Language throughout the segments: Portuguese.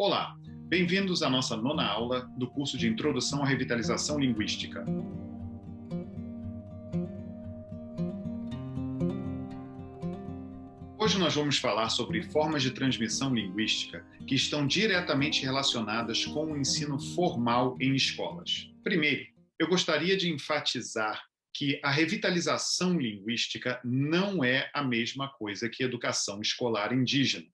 Olá, bem-vindos à nossa nona aula do curso de Introdução à Revitalização Linguística. Hoje nós vamos falar sobre formas de transmissão linguística que estão diretamente relacionadas com o ensino formal em escolas. Primeiro, eu gostaria de enfatizar que a revitalização linguística não é a mesma coisa que educação escolar indígena.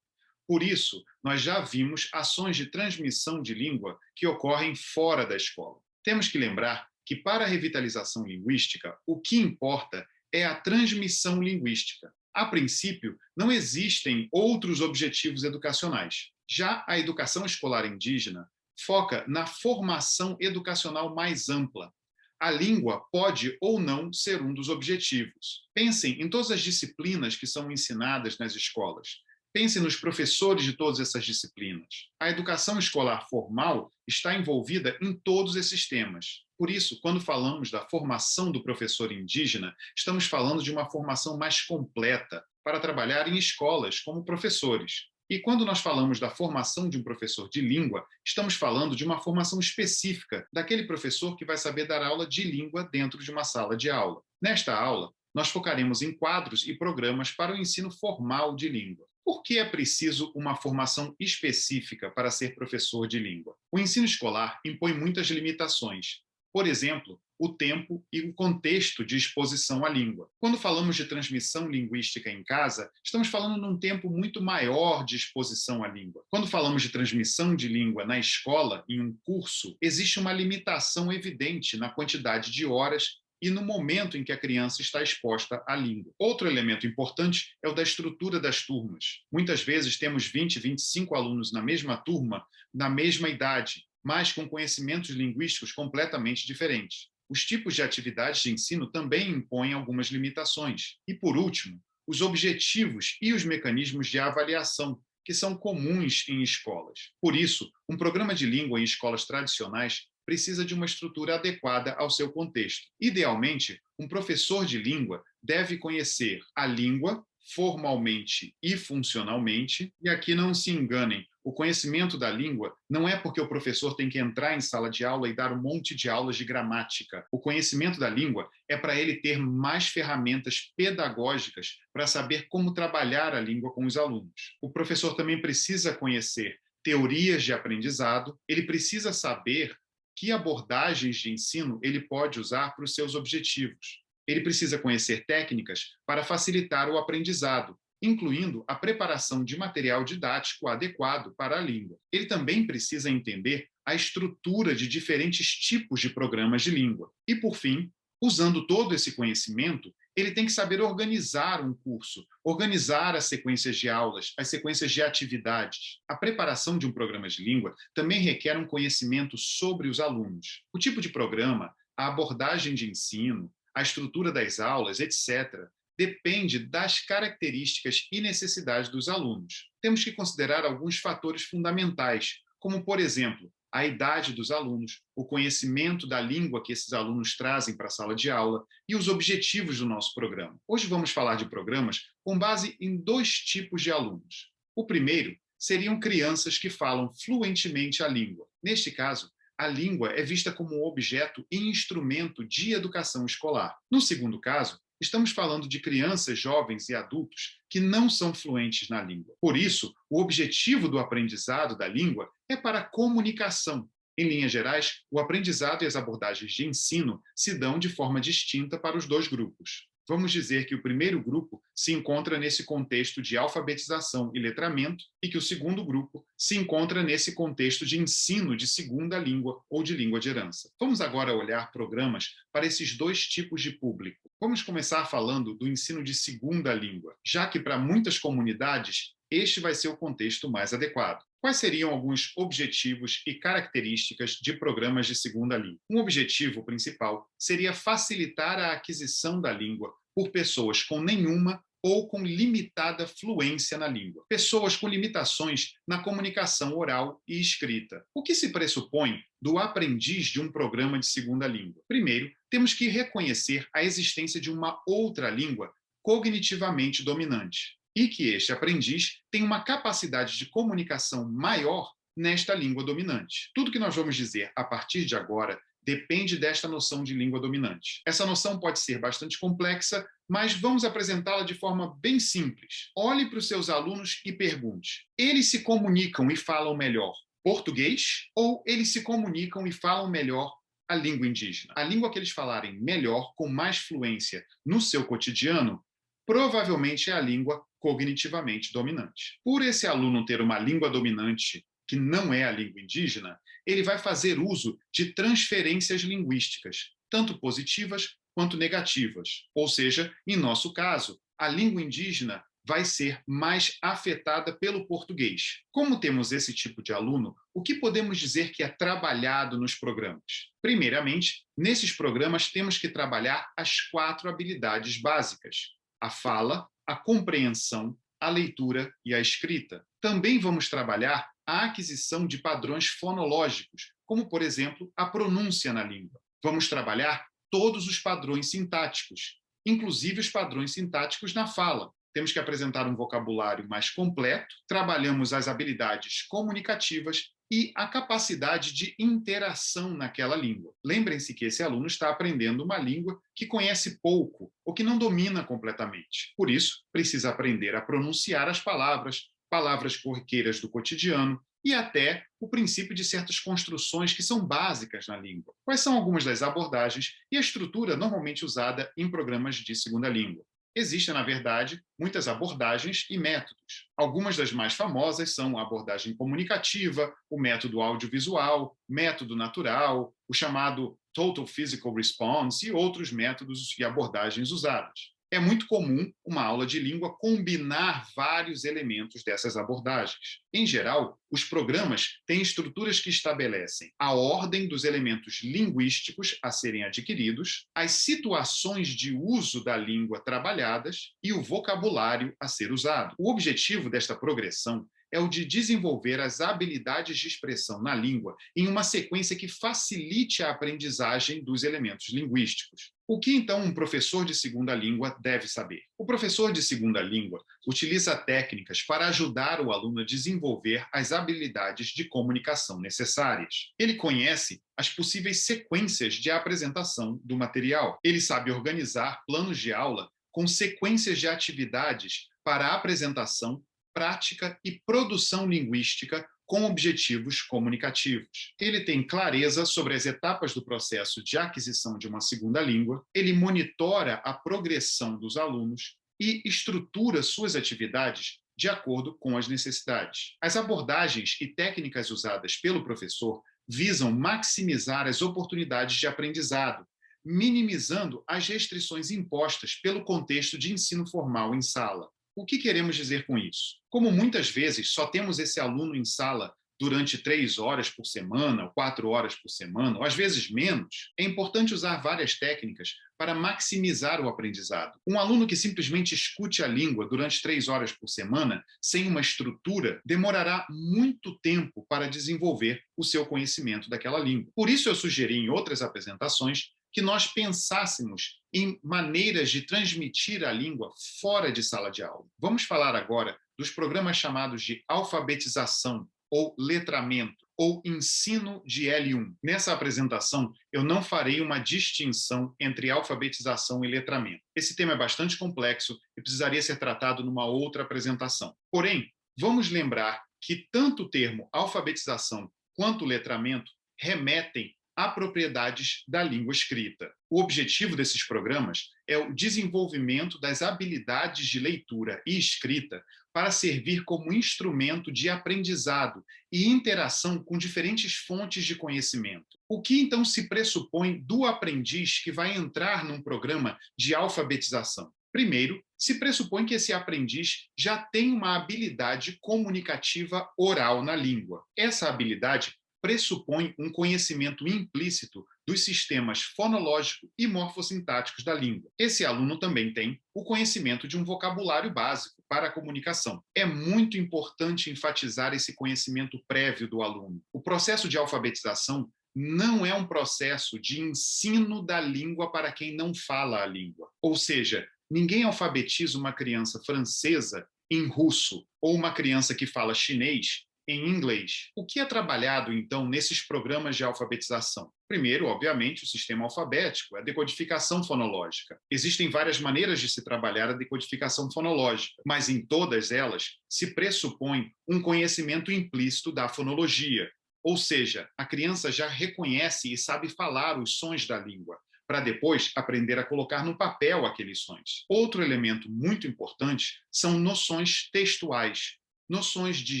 Por isso, nós já vimos ações de transmissão de língua que ocorrem fora da escola. Temos que lembrar que, para a revitalização linguística, o que importa é a transmissão linguística. A princípio, não existem outros objetivos educacionais. Já a educação escolar indígena foca na formação educacional mais ampla. A língua pode ou não ser um dos objetivos. Pensem em todas as disciplinas que são ensinadas nas escolas. Pense nos professores de todas essas disciplinas. A educação escolar formal está envolvida em todos esses temas. Por isso, quando falamos da formação do professor indígena, estamos falando de uma formação mais completa para trabalhar em escolas como professores. E quando nós falamos da formação de um professor de língua, estamos falando de uma formação específica daquele professor que vai saber dar aula de língua dentro de uma sala de aula. Nesta aula, nós focaremos em quadros e programas para o ensino formal de língua. Por que é preciso uma formação específica para ser professor de língua? O ensino escolar impõe muitas limitações. Por exemplo, o tempo e o contexto de exposição à língua. Quando falamos de transmissão linguística em casa, estamos falando num tempo muito maior de exposição à língua. Quando falamos de transmissão de língua na escola, em um curso, existe uma limitação evidente na quantidade de horas e no momento em que a criança está exposta à língua. Outro elemento importante é o da estrutura das turmas. Muitas vezes temos 20, 25 alunos na mesma turma, na mesma idade, mas com conhecimentos linguísticos completamente diferentes. Os tipos de atividades de ensino também impõem algumas limitações. E, por último, os objetivos e os mecanismos de avaliação, que são comuns em escolas. Por isso, um programa de língua em escolas tradicionais precisa de uma estrutura adequada ao seu contexto. Idealmente, um professor de língua deve conhecer a língua formalmente e funcionalmente, e aqui não se enganem, o conhecimento da língua não é porque o professor tem que entrar em sala de aula e dar um monte de aulas de gramática. O conhecimento da língua é para ele ter mais ferramentas pedagógicas para saber como trabalhar a língua com os alunos. O professor também precisa conhecer teorias de aprendizado, ele precisa saber que abordagens de ensino ele pode usar para os seus objetivos. Ele precisa conhecer técnicas para facilitar o aprendizado, incluindo a preparação de material didático adequado para a língua. Ele também precisa entender a estrutura de diferentes tipos de programas de língua. E, por fim, usando todo esse conhecimento, ele tem que saber organizar um curso, organizar as sequências de aulas, as sequências de atividades. A preparação de um programa de língua também requer um conhecimento sobre os alunos. O tipo de programa, a abordagem de ensino, a estrutura das aulas, etc., depende das características e necessidades dos alunos. Temos que considerar alguns fatores fundamentais, como, por exemplo, a idade dos alunos, o conhecimento da língua que esses alunos trazem para a sala de aula e os objetivos do nosso programa. Hoje vamos falar de programas com base em dois tipos de alunos. O primeiro seriam crianças que falam fluentemente a língua. Neste caso, a língua é vista como um objeto e instrumento de educação escolar. No segundo caso, estamos falando de crianças, jovens e adultos que não são fluentes na língua. Por isso, o objetivo do aprendizado da língua é para a comunicação. Em linhas gerais, o aprendizado e as abordagens de ensino se dão de forma distinta para os dois grupos. Vamos dizer que o primeiro grupo se encontra nesse contexto de alfabetização e letramento e que o segundo grupo se encontra nesse contexto de ensino de segunda língua ou de língua de herança. Vamos agora olhar programas para esses dois tipos de público. Vamos começar falando do ensino de segunda língua, já que para muitas comunidades este vai ser o contexto mais adequado. Quais seriam alguns objetivos e características de programas de segunda língua? Um objetivo principal seria facilitar a aquisição da língua por pessoas com nenhuma ou com limitada fluência na língua. Pessoas com limitações na comunicação oral e escrita. O que se pressupõe do aprendiz de um programa de segunda língua? Primeiro, temos que reconhecer a existência de uma outra língua cognitivamente dominante e que este aprendiz tem uma capacidade de comunicação maior nesta língua dominante. Tudo que nós vamos dizer a partir de agora depende desta noção de língua dominante. Essa noção pode ser bastante complexa, mas vamos apresentá-la de forma bem simples. Olhe para os seus alunos e pergunte: eles se comunicam e falam melhor português ou eles se comunicam e falam melhor a língua indígena? A língua que eles falarem melhor, com mais fluência no seu cotidiano, provavelmente é a língua cognitivamente dominante. Por esse aluno ter uma língua dominante que não é a língua indígena, ele vai fazer uso de transferências linguísticas, tanto positivas quanto negativas. Ou seja, em nosso caso, a língua indígena vai ser mais afetada pelo português. Como temos esse tipo de aluno, o que podemos dizer que é trabalhado nos programas? Primeiramente, nesses programas temos que trabalhar as 4 habilidades básicas: a fala, a compreensão, a leitura e a escrita. Também vamos trabalhar a aquisição de padrões fonológicos, como, por exemplo, a pronúncia na língua. Vamos trabalhar todos os padrões sintáticos, inclusive os padrões sintáticos na fala. Temos que apresentar um vocabulário mais completo, trabalhamos as habilidades comunicativas e a capacidade de interação naquela língua. Lembrem-se que esse aluno está aprendendo uma língua que conhece pouco ou que não domina completamente. Por isso, precisa aprender a pronunciar as palavras corriqueiras do cotidiano e até o princípio de certas construções que são básicas na língua. Quais são algumas das abordagens e a estrutura normalmente usada em programas de segunda língua? Existem, na verdade, muitas abordagens e métodos. Algumas das mais famosas são a abordagem comunicativa, o método audiovisual, método natural, o chamado Total Physical Response e outros métodos e abordagens usadas. É muito comum uma aula de língua combinar vários elementos dessas abordagens. Em geral, os programas têm estruturas que estabelecem a ordem dos elementos linguísticos a serem adquiridos, as situações de uso da língua trabalhadas e o vocabulário a ser usado. O objetivo desta progressão é o de desenvolver as habilidades de expressão na língua em uma sequência que facilite a aprendizagem dos elementos linguísticos. O que, então, um professor de segunda língua deve saber? O professor de segunda língua utiliza técnicas para ajudar o aluno a desenvolver as habilidades de comunicação necessárias. Ele conhece as possíveis sequências de apresentação do material. Ele sabe organizar planos de aula com sequências de atividades para a apresentação, prática e produção linguística com objetivos comunicativos. Ele tem clareza sobre as etapas do processo de aquisição de uma segunda língua, ele monitora a progressão dos alunos e estrutura suas atividades de acordo com as necessidades. As abordagens e técnicas usadas pelo professor visam maximizar as oportunidades de aprendizado, minimizando as restrições impostas pelo contexto de ensino formal em sala. O que queremos dizer com isso? Como muitas vezes só temos esse aluno em sala durante 3 horas por semana, ou 4 horas por semana, ou às vezes menos, é importante usar várias técnicas para maximizar o aprendizado. Um aluno que simplesmente escute a língua durante 3 horas por semana, sem uma estrutura, demorará muito tempo para desenvolver o seu conhecimento daquela língua. Por isso eu sugeri em outras apresentações que nós pensássemos em maneiras de transmitir a língua fora de sala de aula. Vamos falar agora dos programas chamados de alfabetização ou letramento, ou ensino de L1. Nessa apresentação, eu não farei uma distinção entre alfabetização e letramento. Esse tema é bastante complexo e precisaria ser tratado numa outra apresentação. Porém, vamos lembrar que tanto o termo alfabetização quanto letramento remetem a propriedades da língua escrita. O objetivo desses programas é o desenvolvimento das habilidades de leitura e escrita para servir como instrumento de aprendizado e interação com diferentes fontes de conhecimento. O que então se pressupõe do aprendiz que vai entrar num programa de alfabetização? Primeiro, se pressupõe que esse aprendiz já tem uma habilidade comunicativa oral na língua. Essa habilidade pressupõe um conhecimento implícito dos sistemas fonológico e morfossintáticos da língua. Esse aluno também tem o conhecimento de um vocabulário básico para a comunicação. É muito importante enfatizar esse conhecimento prévio do aluno. O processo de alfabetização não é um processo de ensino da língua para quem não fala a língua. Ou seja, ninguém alfabetiza uma criança francesa em russo ou uma criança que fala chinês em inglês. O que é trabalhado, então, nesses programas de alfabetização? Primeiro, obviamente, o sistema alfabético, a decodificação fonológica. Existem várias maneiras de se trabalhar a decodificação fonológica, mas em todas elas se pressupõe um conhecimento implícito da fonologia, ou seja, a criança já reconhece e sabe falar os sons da língua, para depois aprender a colocar no papel aqueles sons. Outro elemento muito importante são noções textuais, noções de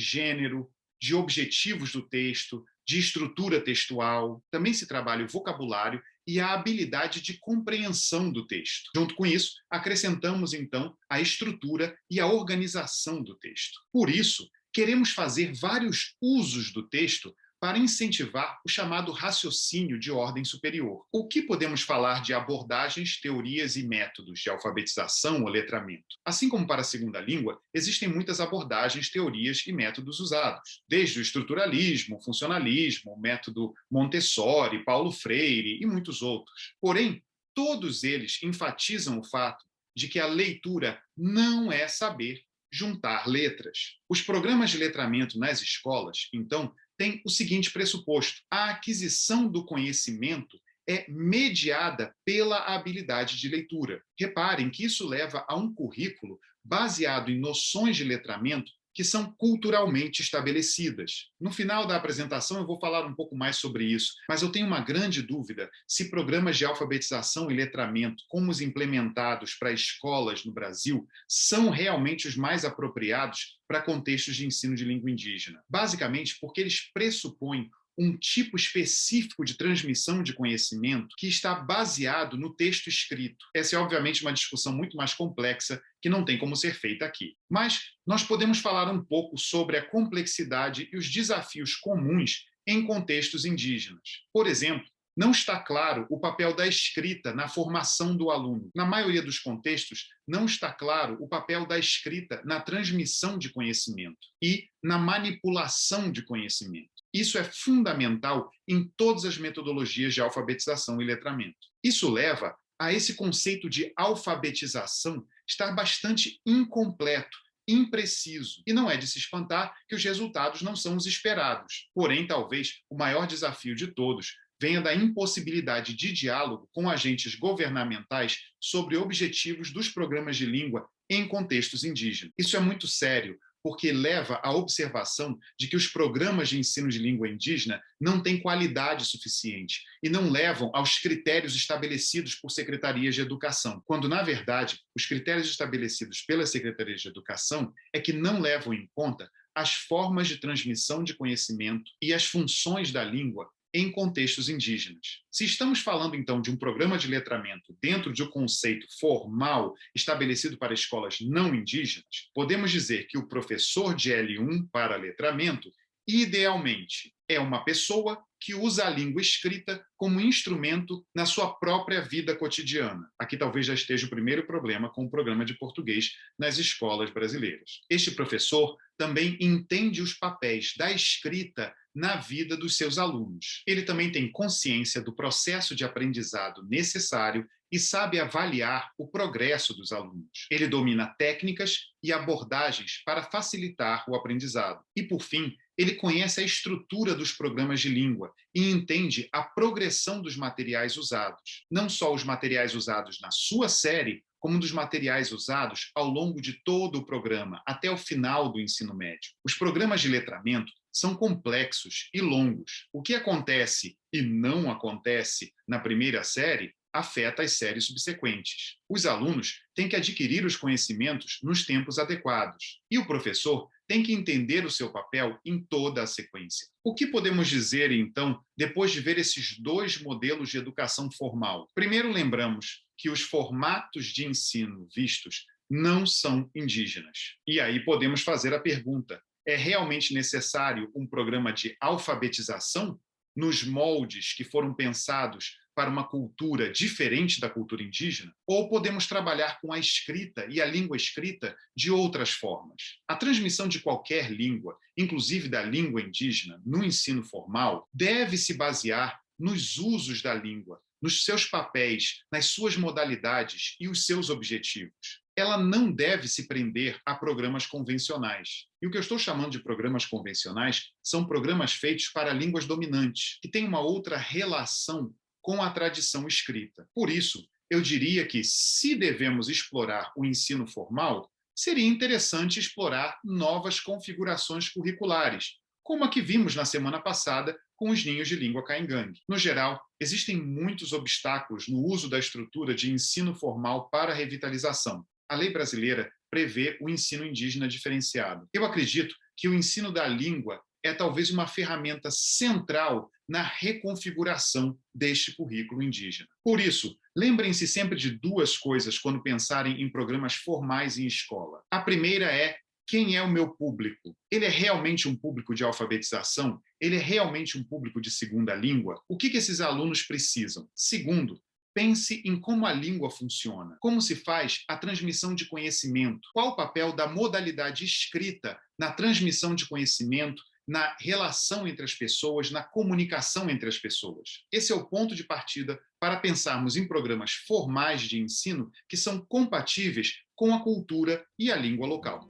gênero, de objetivos do texto, de estrutura textual. Também se trabalha o vocabulário e a habilidade de compreensão do texto. Junto com isso, acrescentamos, então, a estrutura e a organização do texto. Por isso, queremos fazer vários usos do texto para incentivar o chamado raciocínio de ordem superior. O que podemos falar de abordagens, teorias e métodos de alfabetização ou letramento? Assim como para a segunda língua, existem muitas abordagens, teorias e métodos usados, desde o estruturalismo, o funcionalismo, o método Montessori, Paulo Freire e muitos outros. Porém, todos eles enfatizam o fato de que a leitura não é saber juntar letras. Os programas de letramento nas escolas, então, tem o seguinte pressuposto: a aquisição do conhecimento é mediada pela habilidade de leitura. Reparem que isso leva a um currículo baseado em noções de letramento que são culturalmente estabelecidas. No final da apresentação eu vou falar um pouco mais sobre isso, mas eu tenho uma grande dúvida se programas de alfabetização e letramento, como os implementados para escolas no Brasil, são realmente os mais apropriados para contextos de ensino de língua indígena. Basicamente porque eles pressupõem um tipo específico de transmissão de conhecimento que está baseado no texto escrito. Essa é, obviamente, uma discussão muito mais complexa que não tem como ser feita aqui. Mas nós podemos falar um pouco sobre a complexidade e os desafios comuns em contextos indígenas. Por exemplo, não está claro o papel da escrita na formação do aluno. Na maioria dos contextos, não está claro o papel da escrita na transmissão de conhecimento e na manipulação de conhecimento. Isso é fundamental em todas as metodologias de alfabetização e letramento. Isso leva a esse conceito de alfabetização estar bastante incompleto, impreciso. E não é de se espantar que os resultados não são os esperados. Porém, talvez o maior desafio de todos venha da impossibilidade de diálogo com agentes governamentais sobre objetivos dos programas de língua em contextos indígenas. Isso é muito sério, porque leva à observação de que os programas de ensino de língua indígena não têm qualidade suficiente e não levam aos critérios estabelecidos por secretarias de educação, quando, na verdade, os critérios estabelecidos pelas secretarias de educação é que não levam em conta as formas de transmissão de conhecimento e as funções da língua em contextos indígenas. Se estamos falando, então, de um programa de letramento dentro de um conceito formal estabelecido para escolas não indígenas, podemos dizer que o professor de L1 para letramento, idealmente, é uma pessoa que usa a língua escrita como instrumento na sua própria vida cotidiana. Aqui talvez já esteja o primeiro problema com o programa de português nas escolas brasileiras. Este professor também entende os papéis da escrita na vida dos seus alunos. Ele também tem consciência do processo de aprendizado necessário e sabe avaliar o progresso dos alunos. Ele domina técnicas e abordagens para facilitar o aprendizado. E, por fim, ele conhece a estrutura dos programas de língua e entende a progressão dos materiais usados. Não só os materiais usados na sua série, como dos materiais usados ao longo de todo o programa, até o final do ensino médio. Os programas de letramento são complexos e longos. O que acontece e não acontece na primeira série afeta as séries subsequentes. Os alunos têm que adquirir os conhecimentos nos tempos adequados. E o professor tem que entender o seu papel em toda a sequência. O que podemos dizer, então, depois de ver esses dois modelos de educação formal? Primeiro, lembramos que os formatos de ensino vistos não são indígenas. E aí podemos fazer a pergunta: é realmente necessário um programa de alfabetização nos moldes que foram pensados para uma cultura diferente da cultura indígena? Ou podemos trabalhar com a escrita e a língua escrita de outras formas? A transmissão de qualquer língua, inclusive da língua indígena, no ensino formal, deve se basear nos usos da língua, nos seus papéis, nas suas modalidades e os seus objetivos. ela não deve se prender a programas convencionais. E o que eu estou chamando de programas convencionais são programas feitos para línguas dominantes, que têm uma outra relação com a tradição escrita. Por isso, eu diria que, se devemos explorar o ensino formal, seria interessante explorar novas configurações curriculares, como a que vimos na semana passada com os ninhos de língua caingangue. No geral, existem muitos obstáculos no uso da estrutura de ensino formal para a revitalização. A lei brasileira prevê o ensino indígena diferenciado. Eu acredito que o ensino da língua é talvez uma ferramenta central na reconfiguração deste currículo indígena. Por isso, lembrem-se sempre de duas coisas quando pensarem em programas formais em escola. A primeira é: quem é o meu público? Ele é realmente um público de alfabetização? Ele é realmente um público de segunda língua? O que esses alunos precisam? Segundo, pense em como a língua funciona, como se faz a transmissão de conhecimento, qual o papel da modalidade escrita na transmissão de conhecimento, na relação entre as pessoas, na comunicação entre as pessoas. Esse é o ponto de partida para pensarmos em programas formais de ensino que são compatíveis com a cultura e a língua local.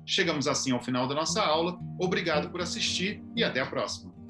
Chegamos assim ao final da nossa aula. Obrigado por assistir e até a próxima.